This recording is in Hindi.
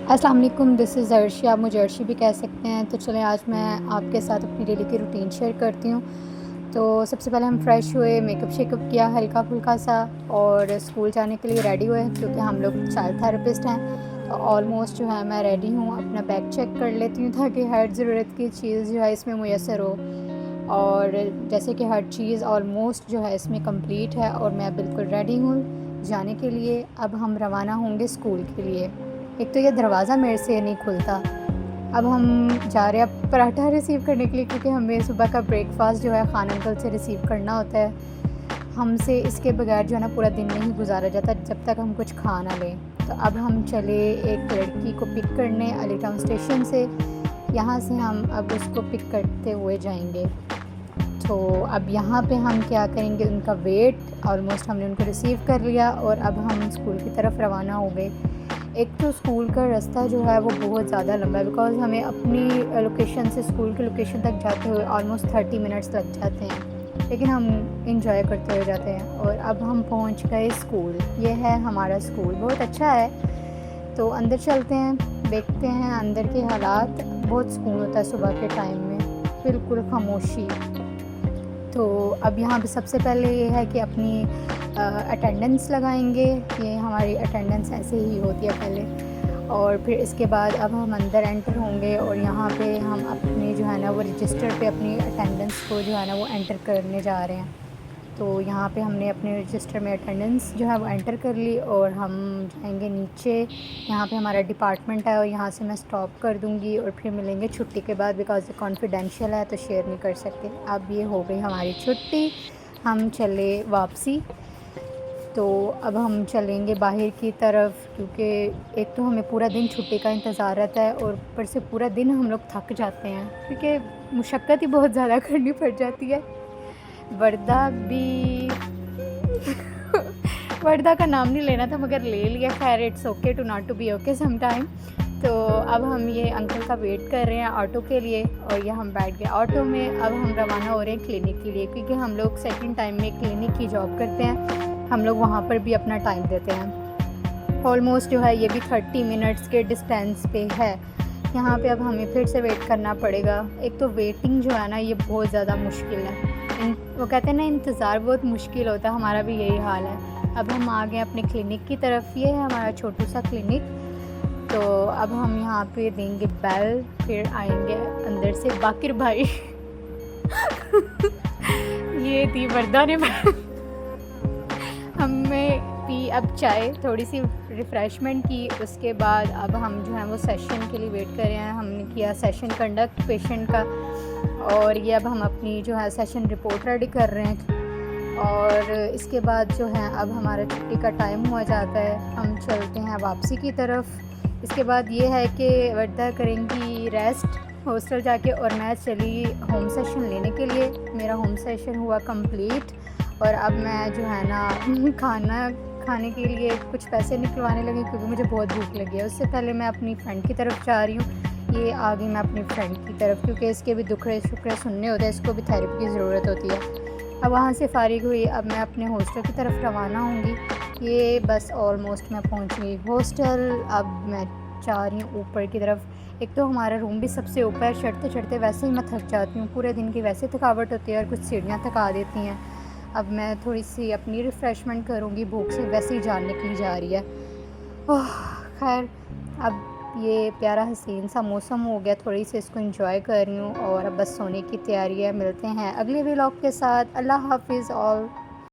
अस्सलाम वालेकुम, दिस इज़ अर्शी। आप मुझे अर्शी भी कह सकते हैं। तो चलें, आज मैं आपके साथ अपनी डेली की रूटीन शेयर करती हूँ। तो सबसे पहले हम फ्रेश हुए, मेकअप शेकअप किया हल्का फुल्का सा, और स्कूल जाने के लिए रेडी हुए क्योंकि हम लोग चाइल्ड थेरेपिस्ट हैं। तो ऑलमोस्ट जो है मैं रेडी हूँ। अपना बैग चेक कर लेती हूँ ताकि हर ज़रूरत की चीज़ जो है इसमें मुयस्सर हो, और जैसे कि हर चीज़ ऑलमोस्ट जो है इसमें कंप्लीट है और मैं बिल्कुल रेडी हूँ जाने के लिए। अब हम रवाना होंगे स्कूल के लिए। एक तो ये दरवाज़ा मेरे से नहीं खुलता। अब हम जा रहे हैं पराठा रिसीव करने के लिए क्योंकि हमें सुबह का ब्रेकफास्ट जो है खान अंकल से रिसीव करना होता है। हमसे इसके बगैर जो है ना पूरा दिन नहीं गुजारा जाता जब तक हम कुछ खा ना लें। तो अब हम चले एक लड़की को पिक करने अली टाउन स्टेशन से। यहाँ से हम अब उसको पिक करते हुए जाएंगे। तो अब यहाँ पे हम क्या करेंगे, उनका वेट, ऑलमोस्ट हमने उनको रिसीव कर लिया और अब हम स्कूल की तरफ रवाना हो गए। एक तो स्कूल का रास्ता जो है वो बहुत ज़्यादा लंबा है, बिकॉज़ हमें अपनी लोकेशन से स्कूल की लोकेशन तक जाते हुए ऑलमोस्ट 30 मिनट्स लग जाते हैं, लेकिन हम इंजॉय करते हुए जाते हैं। और अब हम पहुंच गए स्कूल। ये है हमारा स्कूल, बहुत अच्छा है। तो अंदर चलते हैं, देखते हैं अंदर के हालात। बहुत सुकून होता है सुबह के टाइम में, बिल्कुल खामोशी। तो अब यहाँ पे सबसे पहले ये है कि अपनी अटेंडेंस लगाएंगे। ये हमारी अटेंडेंस ऐसे ही होती है पहले, और फिर इसके बाद अब हम अंदर एंटर होंगे और यहाँ पे हम अपने जो है ना वो रजिस्टर पे अपनी अटेंडेंस को जो है ना वो एंटर करने जा रहे हैं। तो यहाँ पे हमने अपने रजिस्टर में अटेंडेंस जो है वो एंटर कर ली और हम जाएंगे नीचे। यहाँ पे हमारा डिपार्टमेंट है और यहाँ से मैं स्टॉप कर दूँगी और फिर मिलेंगे छुट्टी के बाद, बिकॉज़ ये कॉन्फिडेंशियल है तो शेयर नहीं कर सकते। अब ये हो गई हमारी छुट्टी, हम चले वापसी। तो अब हम चलेंगे बाहर की तरफ क्योंकि एक तो हमें पूरा दिन छुट्टी का इंतज़ार रहता है और ऊपर से पूरा दिन हम लोग थक जाते हैं क्योंकि मुशक्क़त ही बहुत ज़्यादा करनी पड़ जाती है। वर्दा भी वर्दा का नाम नहीं लेना था मगर ले लिया। खैर, it's okay to not to be okay some time. तो अब हम ये अंकल का वेट कर रहे हैं ऑटो के लिए और ये हम बैठ गए ऑटो में। अब हम रवाना हो रहे हैं क्लिनिक के लिए क्योंकि हम लोग सेकंड टाइम में क्लिनिक की जॉब करते हैं। हम लोग वहाँ पर भी अपना टाइम देते हैं। ऑलमोस्ट जो है ये भी 30 मिनट्स के डिस्टेंस पे है। यहाँ पे अब हमें फिर से वेट करना पड़ेगा। एक तो वेटिंग जो है ना ये बहुत ज़्यादा मुश्किल है। वो कहते हैं ना, इंतज़ार बहुत मुश्किल होता है, हमारा भी यही हाल है। अब हम आ गए अपने क्लिनिक की तरफ। ये है हमारा छोटू सा क्लिनिक। तो अब हम यहाँ पे देंगे बेल, फिर आएंगे अंदर से बाकिर भाई ये थी वर्दा ने हमें पी अब चाय, थोड़ी सी रिफ़्रेशमेंट की। उसके बाद अब हम जो है वो सेशन के लिए वेट कर रहे हैं। हमने किया सेशन कंडक्ट पेशेंट का, और ये अब हम अपनी जो है सेशन रिपोर्ट रेडी कर रहे हैं। और इसके बाद जो है अब हमारा छुट्टी का टाइम हुआ जाता है, हम चलते हैं वापसी की तरफ। इसके बाद ये है कि वर्दा करेंगी रेस्ट हॉस्टल जाके, और मैं चली होम सेशन लेने के लिए। मेरा होम सेशन हुआ कंप्लीट और अब मैं जो है ना खाना खाने के लिए कुछ पैसे निकलवाने लगी क्योंकि मुझे बहुत भूख लगी है। उससे पहले मैं अपनी फ्रेंड की तरफ जा रही हूँ। ये आ गई मैं अपनी फ्रेंड की तरफ क्योंकि इसके भी दुखड़े शुक्रे सुनने होते हैं, इसको भी थेरेपी की ज़रूरत होती है। अब वहाँ से फ़ारिग हुई, अब मैं अपने हॉस्टल की तरफ रवाना होंगी। ये बस ऑलमोस्ट मैं पहुँच गई हॉस्टल। अब मैं जा रही हूँ ऊपर की तरफ। एक तो हमारा रूम भी सबसे ऊपर, चढ़ते चढ़ते वैसे ही मैं थक जाती हूँ, पूरे दिन की वैसे थकावट होती है और कुछ सीढ़ियाँ थका देती हैं। अब मैं थोड़ी सी अपनी रिफ़्रेशमेंट करूँगी, भूख से वैसे ही जान निकली जा रही है। ओह खैर, अब ये प्यारा हसीन सा मौसम हो गया, थोड़ी सी इसको एंजॉय कर रही हूँ और अब बस सोने की तैयारी है। मिलते हैं अगले व्लॉग के साथ। अल्लाह हाफिज़ ऑल।